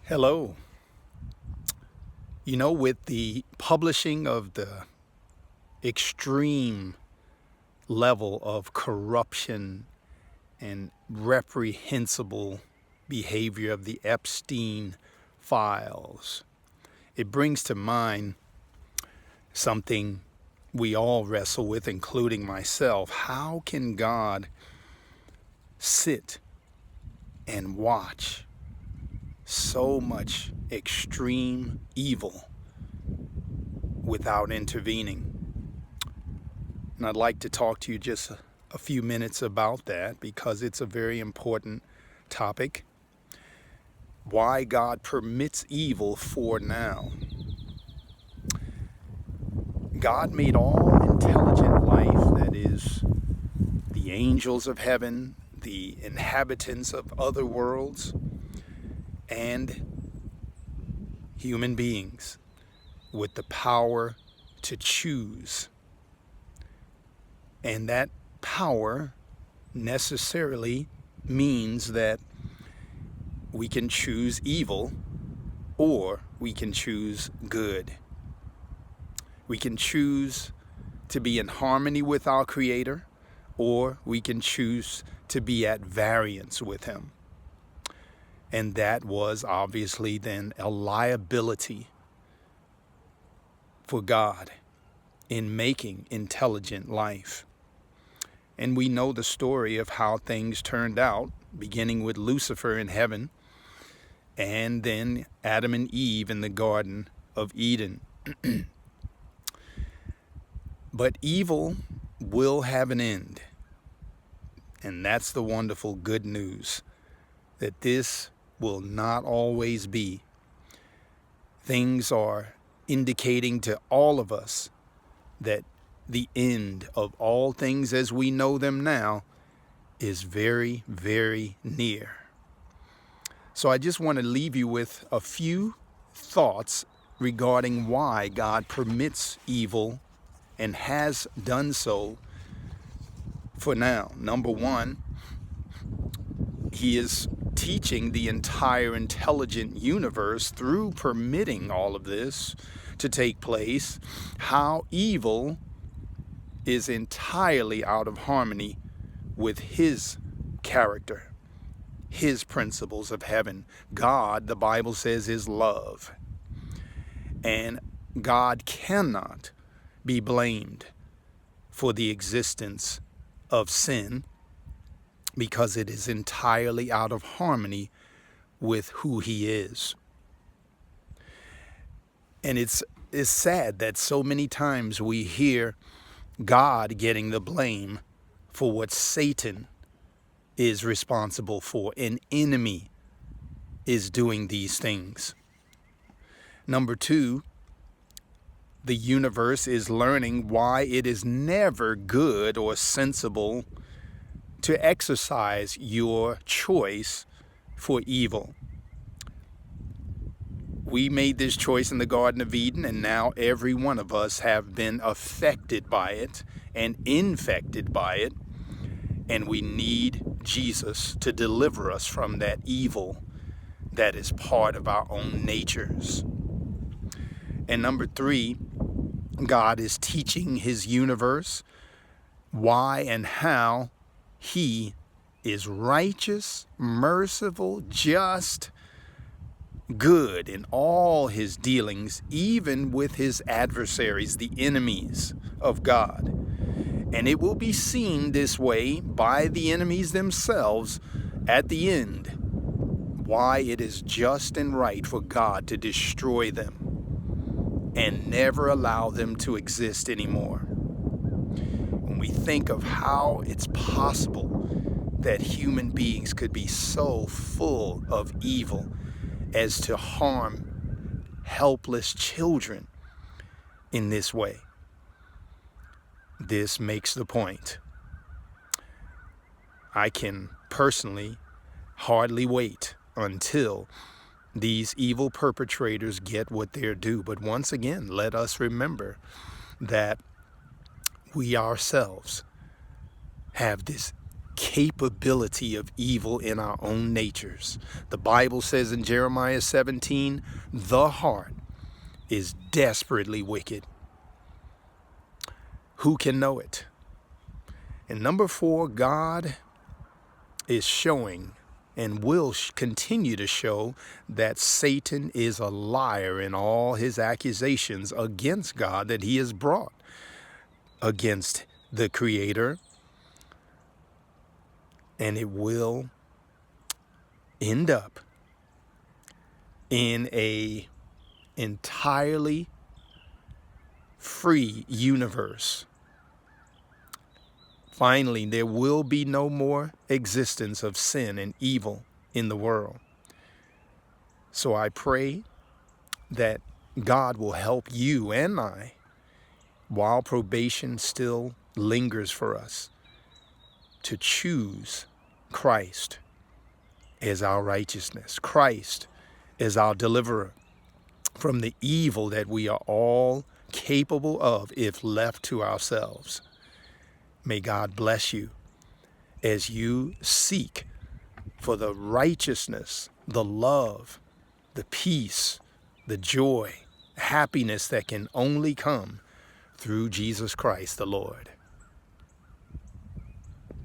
Hello. With the publishing of the extreme level of corruption and reprehensible behavior of the Epstein files, it brings to mind something we all wrestle with, including myself. How can God sit and watch so much extreme evil without intervening? And I'd like to talk to you just a few minutes about that because it's a very important topic. Why God permits evil for now. God made all intelligent life, that is, the angels of heaven, the inhabitants of other worlds, and human beings with the power to choose. And that power necessarily means that we can choose evil or we can choose good. We can choose to be in harmony with our Creator, or we can choose to be at variance with Him. And that was obviously then a liability for God in making intelligent life. And we know the story of how things turned out, beginning with Lucifer in heaven, and then Adam and Eve in the Garden of Eden. But evil will have an end. And that's the wonderful good news, that this will not always be. Things are indicating to all of us that the end of all things as we know them now is very, very near. So I just want to leave you with a few thoughts regarding why God permits evil and has done so for now. Number one, He is teaching the entire intelligent universe through permitting all of this to take place, how evil is entirely out of harmony with His character, His principles of heaven. God, the Bible says, is love. And God cannot be blamed for the existence of sin because it is entirely out of harmony with who He is. And it's sad that so many times we hear God getting the blame for what Satan is responsible for. An enemy is doing these things. Number two, the universe is learning why it is never good or sensible to exercise your choice for evil. We made this choice in the Garden of Eden, and now every one of us have been affected by it and infected by it. And we need Jesus to deliver us from that evil that is part of our own natures. And number three, God is teaching His universe why and how He is righteous, merciful, just, good in all His dealings, even with His adversaries, the enemies of God. And it will be seen this way by the enemies themselves at the end, why it is just and right for God to destroy them and never allow them to exist anymore. When we think of how it's possible that human beings could be so full of evil as to harm helpless children in this way, this makes the point. I can personally hardly wait until these evil perpetrators get what they're due. But once again, let us remember that we ourselves have this capability of evil in our own natures. The Bible says in Jeremiah 17, the heart is desperately wicked. Who can know it? And number 4, God is showing and will continue to show that Satan is a liar in all his accusations against God that he has brought against the Creator. And it will end up in a entirely free universe. Finally, there will be no more existence of sin and evil in the world. So I pray that God will help you and I, while probation still lingers for us, to choose Christ as our righteousness, Christ as our deliverer from the evil that we are all capable of if left to ourselves. May God bless you as you seek for the righteousness, the love, the peace, the joy, happiness that can only come through Jesus Christ the Lord.